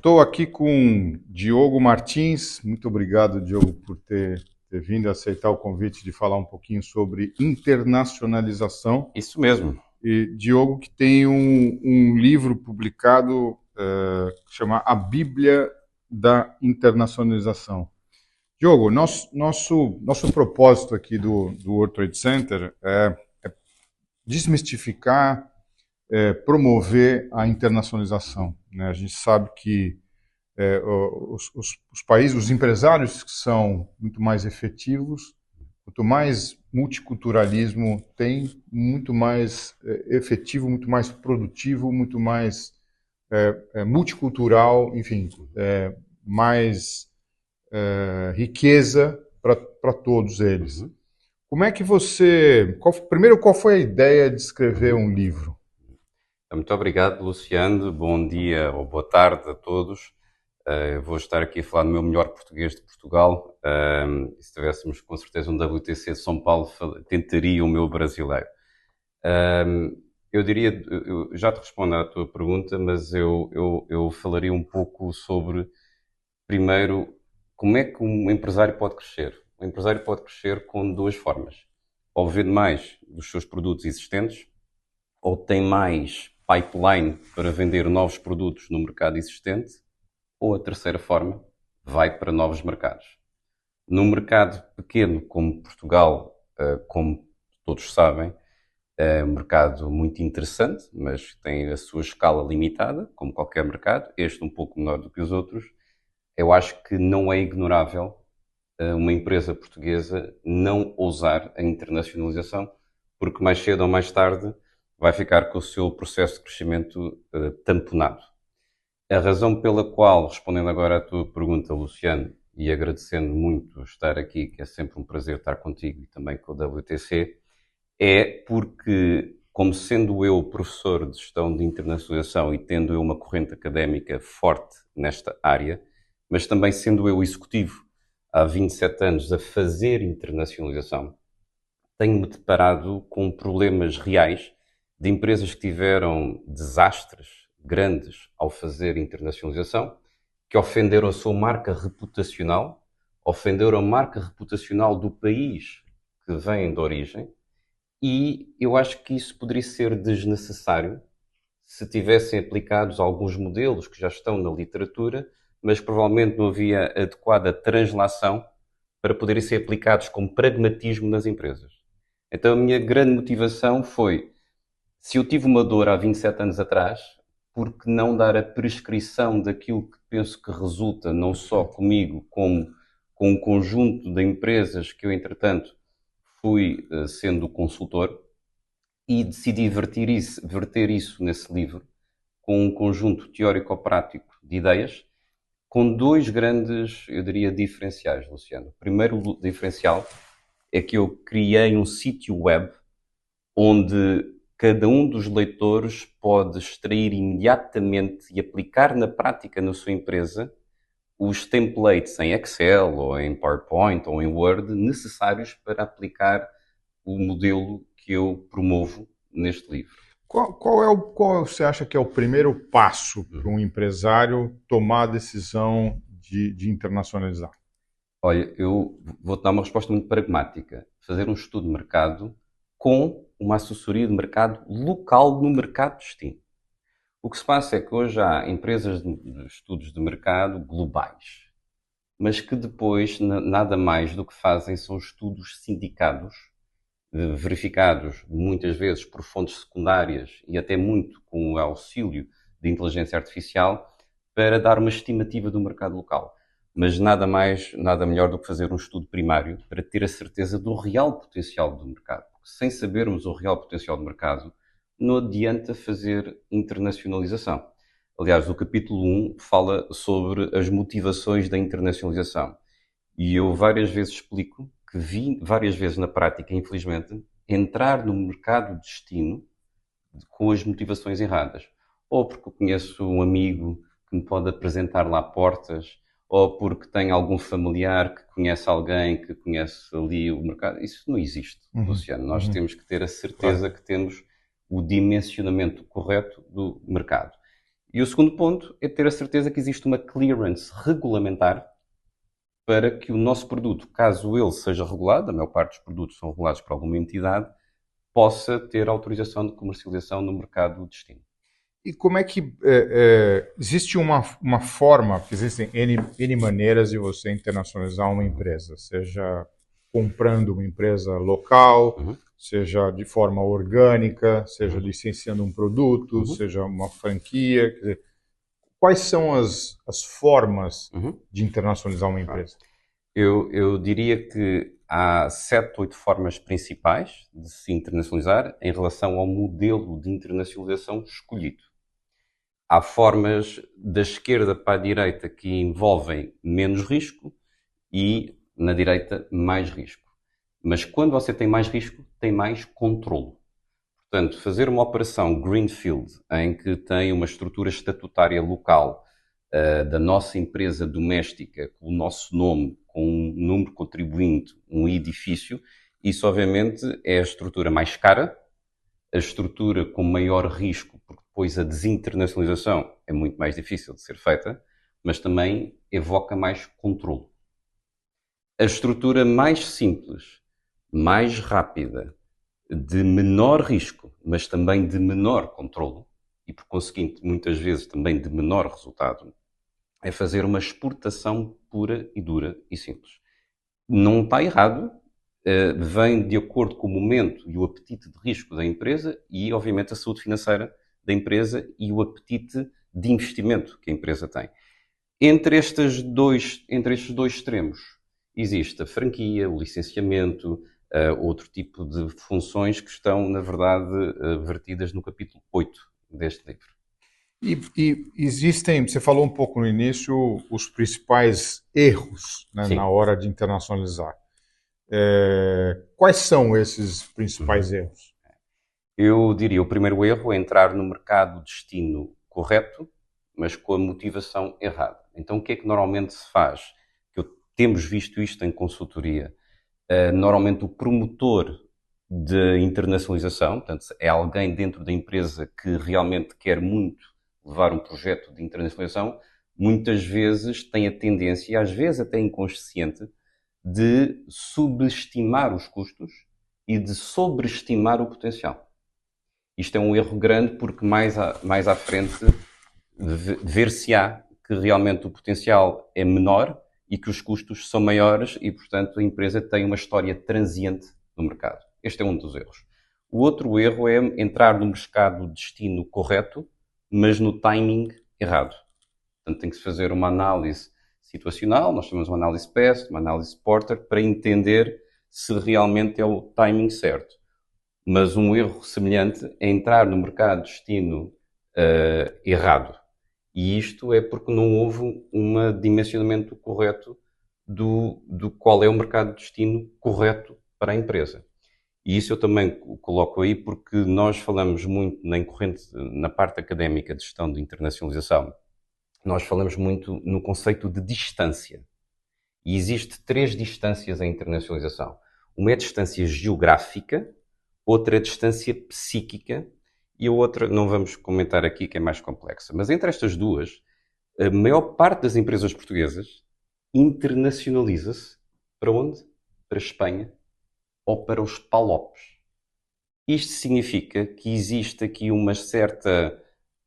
estou aqui com Diogo Martins. Muito obrigado, Diogo, por ter vindo a aceitar o convite de falar um pouquinho sobre internacionalização. Isso mesmo. E Diogo que tem um livro publicado que chama A Bíblia da Internacionalização. Diogo, nosso propósito aqui do World Trade Center é desmistificar, promover a internacionalização, né? A gente sabe que os países, os empresários que são muito mais efetivos, quanto mais multiculturalismo tem, muito mais efetivo, muito mais produtivo, muito mais multicultural, enfim, mais riqueza para todos eles. Uhum. Como é que você... primeiro, qual foi a ideia de escrever um livro? Muito obrigado, Luciano. Bom dia ou boa tarde a todos. Vou estar aqui a falar no meu melhor português de Portugal. Se tivéssemos com certeza um WTC de São Paulo, tentaria o meu brasileiro. Eu diria, eu já te respondo à tua pergunta, mas eu falaria um pouco sobre, primeiro, como é que um empresário pode crescer. Um empresário pode crescer com duas formas. Ou vende mais dos seus produtos existentes, ou tem mais pipeline para vender novos produtos no mercado existente, ou a terceira forma, vai para novos mercados. Num mercado pequeno como Portugal, como todos sabem, é um mercado muito interessante, mas tem a sua escala limitada, como qualquer mercado, este um pouco menor do que os outros. Eu acho que não é ignorável uma empresa portuguesa não ousar a internacionalização, porque mais cedo ou mais tarde vai ficar com o seu processo de crescimento tamponado. A razão pela qual, respondendo agora à tua pergunta, Luciano, e agradecendo muito estar aqui, que é sempre um prazer estar contigo e também com o WTC, é porque, como sendo eu professor de gestão de internacionalização e tendo eu uma corrente académica forte nesta área, mas também sendo eu executivo há 27 anos a fazer internacionalização, tenho-me deparado com problemas reais de empresas que tiveram desastres grandes ao fazer internacionalização, que ofenderam a sua marca reputacional, ofenderam a marca reputacional do país que vêm de origem, e eu acho que isso poderia ser desnecessário se tivessem aplicados alguns modelos que já estão na literatura, mas provavelmente não havia adequada translação para poderem ser aplicados com pragmatismo nas empresas. Então a minha grande motivação foi, se eu tive uma dor há 27 anos atrás, por que não dar a prescrição daquilo que penso que resulta, não só comigo, como com um conjunto de empresas que eu, entretanto, fui sendo consultor, e decidi verter isso nesse livro, com um conjunto teórico-prático de ideias, com dois grandes, eu diria, diferenciais, Luciano. O primeiro diferencial é que eu criei um sítio web onde cada um dos leitores pode extrair imediatamente e aplicar na prática na sua empresa os templates em Excel, ou em PowerPoint, ou em Word, necessários para aplicar o modelo que eu promovo neste livro. Qual você acha que é o primeiro passo para um empresário tomar a decisão de internacionalizar? Olha, eu vou-te dar uma resposta muito pragmática. Fazer um estudo de mercado com uma assessoria de mercado local no mercado de destino. O que se passa é que hoje há empresas de estudos de mercado globais, mas que depois nada mais do que fazem são estudos sindicados, verificados muitas vezes por fontes secundárias e até muito com o auxílio de inteligência artificial para dar uma estimativa do mercado local. Mas nada mais, nada melhor do que fazer um estudo primário para ter a certeza do real potencial do mercado. Porque sem sabermos o real potencial do mercado, não adianta fazer internacionalização. Aliás, o capítulo 1 fala sobre as motivações da internacionalização. E eu várias vezes explico que vi várias vezes na prática, infelizmente, entrar no mercado de destino com as motivações erradas. Ou porque eu conheço um amigo que me pode apresentar lá portas, ou porque tem algum familiar que conhece alguém que conhece ali o mercado. Isso não existe, Luciano. Nós temos que ter a certeza que temos o dimensionamento correto do mercado. E o segundo ponto é ter a certeza que existe uma clearance regulamentar para que o nosso produto, caso ele seja regulado, a maior parte dos produtos são regulados por alguma entidade, possa ter autorização de comercialização no mercado de destino. E como é que existe uma forma, porque existem N maneiras de você internacionalizar uma empresa, seja comprando uma empresa local, seja de forma orgânica, seja licenciando um produto, seja uma franquia. Quer dizer, quais são as formas de internacionalizar uma empresa? Eu diria que há 7, 8 formas principais de se internacionalizar em relação ao modelo de internacionalização escolhido. Há formas da esquerda para a direita que envolvem menos risco e, na direita, mais risco. Mas quando você tem mais risco, tem mais controle. Portanto, fazer uma operação Greenfield, em que tem uma estrutura estatutária local da nossa empresa doméstica, com o nosso nome, com um número contribuinte, um edifício, isso obviamente é a estrutura mais cara, a estrutura com maior risco, porque depois a desinternacionalização é muito mais difícil de ser feita, mas também evoca mais controle. A estrutura mais simples, mais rápida, de menor risco, mas também de menor controle, e por conseguinte, muitas vezes também de menor resultado, é fazer uma exportação pura e dura e simples. Não está errado, vem de acordo com o momento e o apetite de risco da empresa e, obviamente, a saúde financeira da empresa e o apetite de investimento que a empresa tem. Entre estes dois extremos, existe a franquia, o licenciamento, outro tipo de funções que estão, na verdade, vertidas no capítulo 8 deste livro. E existem, você falou um pouco no início, os principais erros, né, na hora de internacionalizar. Quais são esses principais erros? Eu diria, o primeiro erro é entrar no mercado destino correto, mas com a motivação errada. Então, o que é que normalmente se faz? Temos visto isto em consultoria. Normalmente o promotor de internacionalização, portanto, é alguém dentro da empresa que realmente quer muito levar um projeto de internacionalização, muitas vezes tem a tendência, e às vezes até inconsciente, de subestimar os custos e de sobreestimar o potencial. Isto é um erro grande porque mais à frente ver-se-á que realmente o potencial é menor e que os custos são maiores e, portanto, a empresa tem uma história transiente no mercado. Este é um dos erros. O outro erro é entrar no mercado de destino correto, mas no timing errado. Portanto, tem que se fazer uma análise situacional, nós chamamos uma análise PEST, uma análise Porter, para entender se realmente é o timing certo. Mas um erro semelhante é entrar no mercado de destino errado. E isto é porque não houve um dimensionamento correto do qual é o mercado de destino correto para a empresa. E isso eu também coloco aí porque nós falamos muito na parte académica de gestão de internacionalização, nós falamos muito no conceito de distância. E existe 3 distâncias em internacionalização. Uma é a distância geográfica, outra é a distância psíquica e a outra, não vamos comentar aqui, que é mais complexa. Mas entre estas duas, a maior parte das empresas portuguesas internacionaliza-se para onde? Para a Espanha ou para os PALOPs. Isto significa que existe aqui uma certa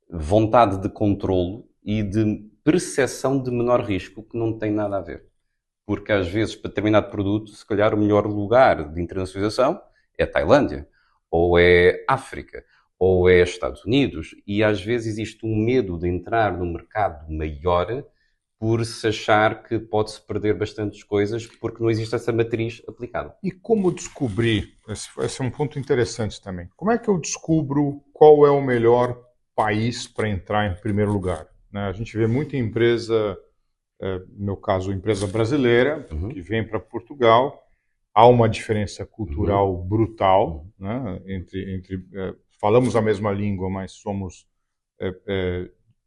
vontade de controlo e de percepção de menor risco que não tem nada a ver. Porque às vezes, para determinado produto, se calhar o melhor lugar de internacionalização é a Tailândia, ou é África, ou é Estados Unidos, e às vezes existe um medo de entrar no mercado maior por se achar que pode-se perder bastantes coisas porque não existe essa matriz aplicada. E como descobrir? Esse é um ponto interessante também. Como é que eu descubro qual é o melhor país para entrar em primeiro lugar? Né? A gente vê muita empresa, no meu caso, empresa brasileira, que vem para Portugal. Há uma diferença cultural brutal, né? Falamos a mesma língua, mas somos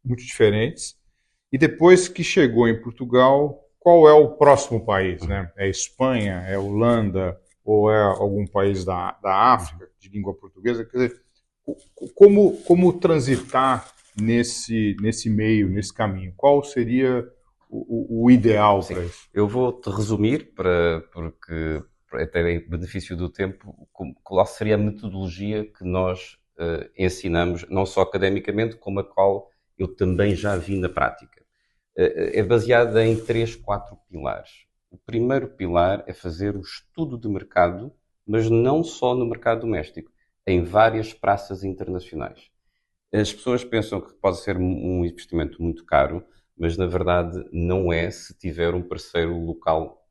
muito diferentes. E depois que chegou em Portugal, qual é o próximo país? Né? É Espanha, é Holanda ou é algum país da África de língua portuguesa? Quer dizer, como transitar nesse meio, nesse caminho? Qual seria o ideal para isso? Eu vou-te resumir, porque até em benefício do tempo, qual seria a metodologia que nós ensinamos, não só academicamente, como a qual eu também já vi na prática. É baseada em 3, 4 pilares. O primeiro pilar é fazer o estudo de mercado, mas não só no mercado doméstico, em várias praças internacionais. As pessoas pensam que pode ser um investimento muito caro, mas na verdade não é se tiver um parceiro local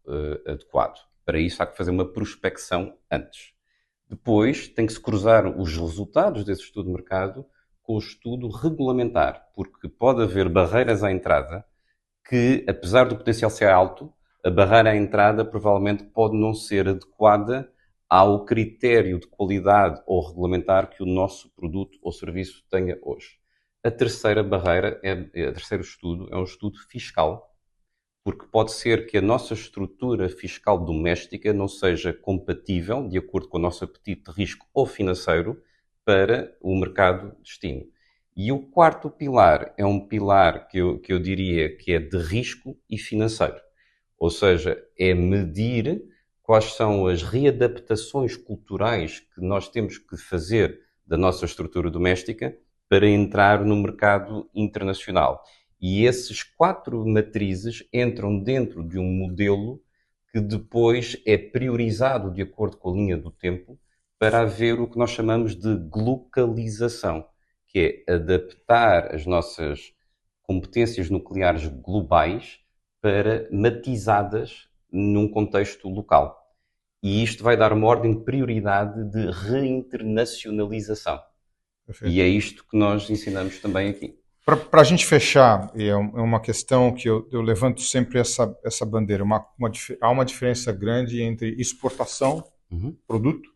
adequado. Para isso há que fazer uma prospecção antes. Depois tem que se cruzar os resultados desse estudo de mercado com o estudo regulamentar, porque pode haver barreiras à entrada que, apesar do potencial ser alto, a barreira à entrada provavelmente pode não ser adequada ao critério de qualidade ou regulamentar que o nosso produto ou serviço tenha hoje. A terceira barreira, o terceiro estudo, é um estudo fiscal, porque pode ser que a nossa estrutura fiscal doméstica não seja compatível, de acordo com o nosso apetite de risco ou financeiro, para o mercado de destino. E o quarto pilar é um pilar que eu diria que é de risco e financeiro. Ou seja, é medir quais são as readaptações culturais que nós temos que fazer da nossa estrutura doméstica para entrar no mercado internacional. E esses 4 matrizes entram dentro de um modelo que depois é priorizado de acordo com a linha do tempo para haver o que nós chamamos de glocalização, que é adaptar as nossas competências nucleares globais para matizadas num contexto local. E isto vai dar uma ordem de prioridade de reinternacionalização. Perfeito. E é isto que nós ensinamos também aqui. Para a gente fechar, é uma questão que eu levanto sempre essa bandeira. Há uma diferença grande entre exportação, produto,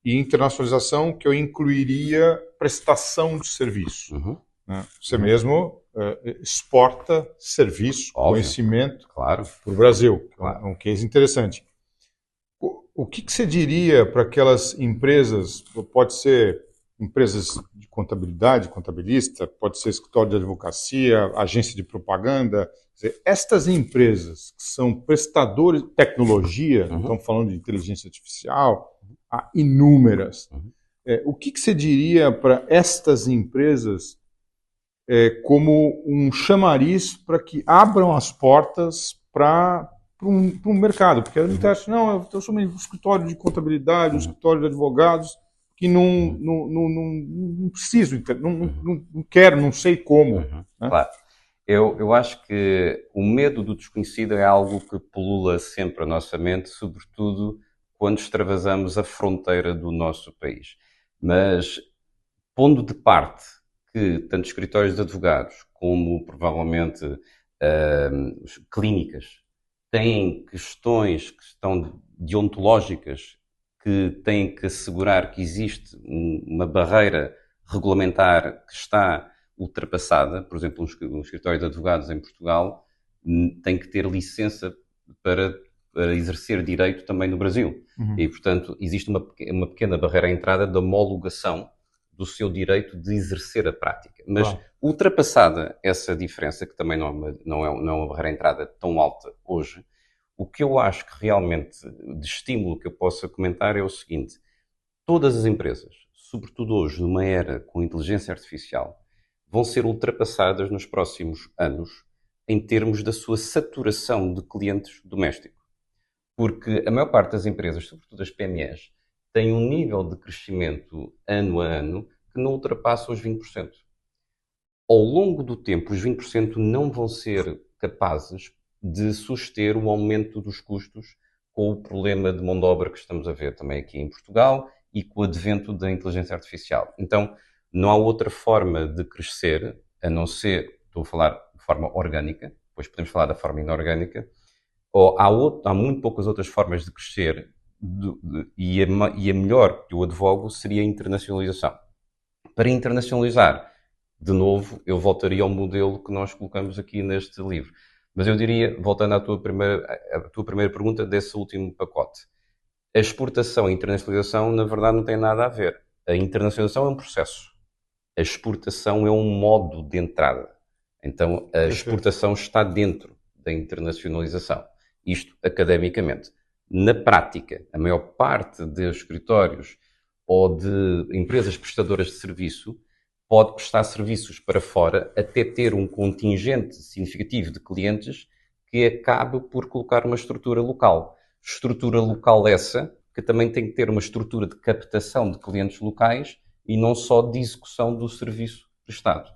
e internacionalização, que eu incluiria prestação de serviço. Né? Você mesmo exporta serviço, conhecimento para o Brasil. Claro. É um case interessante. O que você diria para aquelas empresas, pode ser empresas de contabilidade, contabilista, pode ser escritório de advocacia, agência de propaganda, quer dizer, estas empresas que são prestadores de tecnologia, estamos falando de inteligência artificial, há inúmeras. O que você diria para estas empresas como um chamariz para que abram as portas para um mercado? Porque a gente acha, não, eu sou um escritório de contabilidade, um escritório de advogados, que não preciso, não quero, não sei como. Né? Claro. Eu acho que o medo do desconhecido é algo que pulula sempre a nossa mente, sobretudo quando extravasamos a fronteira do nosso país. Mas, pondo de parte que tanto escritórios de advogados como, provavelmente, clínicas têm questões que estão deontológicas que têm que assegurar que existe uma barreira regulamentar que está ultrapassada. Por exemplo, um escritório de advogados em Portugal tem que ter licença para exercer direito também no Brasil. E, portanto, existe uma pequena barreira à entrada da homologação do seu direito de exercer a prática. Mas, ultrapassada essa diferença, que também não é uma barreira à entrada tão alta hoje, o que eu acho que realmente de estímulo que eu possa comentar é o seguinte: todas as empresas, sobretudo hoje, numa era com inteligência artificial, vão ser ultrapassadas nos próximos anos em termos da sua saturação de clientes domésticos. Porque a maior parte das empresas, sobretudo as PMEs, têm um nível de crescimento ano a ano que não ultrapassa os 20%. Ao longo do tempo, os 20% não vão ser capazes de suster o aumento dos custos com o problema de mão de obra que estamos a ver também aqui em Portugal e com o advento da inteligência artificial. Então, não há outra forma de crescer, a não ser, estou a falar de forma orgânica, depois podemos falar da forma inorgânica, ou há muito poucas outras formas de crescer, e a melhor que eu advogo seria a internacionalização. Para internacionalizar, de novo, eu voltaria ao modelo que nós colocamos aqui neste livro. Mas eu diria, voltando à tua primeira pergunta desse último pacote, a exportação e a internacionalização, na verdade, não tem nada a ver. A internacionalização é um processo. A exportação é um modo de entrada. Então, a exportação está dentro da internacionalização. Isto academicamente. Na prática, a maior parte dos escritórios ou de empresas prestadoras de serviço pode prestar serviços para fora até ter um contingente significativo de clientes que acabe por colocar uma estrutura local. Estrutura local essa que também tem que ter uma estrutura de captação de clientes locais e não só de execução do serviço prestado,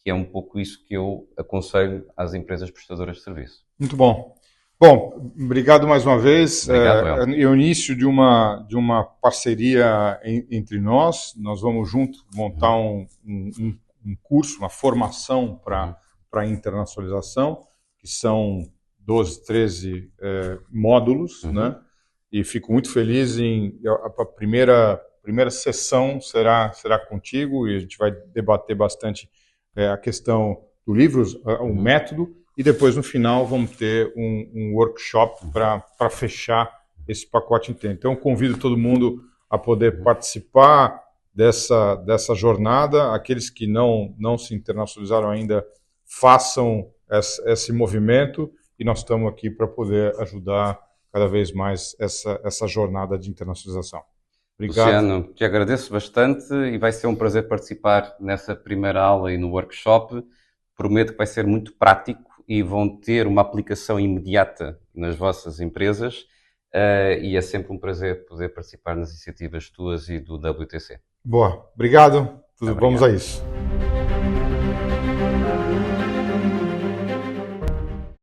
que é um pouco isso que eu aconselho às empresas prestadoras de serviço. Muito bom. Bom, obrigado mais uma vez. Obrigado, É o início de uma parceria entre nós. Nós vamos juntos montar um curso, uma formação para a internacionalização, que são 12, 13 módulos, né? E fico muito feliz a primeira sessão será contigo e a gente vai debater bastante a questão do livro, o método, e depois no final vamos ter um workshop para fechar esse pacote inteiro. Então eu convido todo mundo a poder participar dessa jornada. Aqueles que não se internacionalizaram ainda, façam esse movimento e nós estamos aqui para poder ajudar cada vez mais essa jornada de internacionalização. Obrigado. Luciano, te agradeço bastante e vai ser um prazer participar nessa primeira aula e no workshop. Prometo que vai ser muito prático e vão ter uma aplicação imediata nas vossas empresas e é sempre um prazer poder participar nas iniciativas tuas e do WTC. Boa, obrigado. Vamos a isso.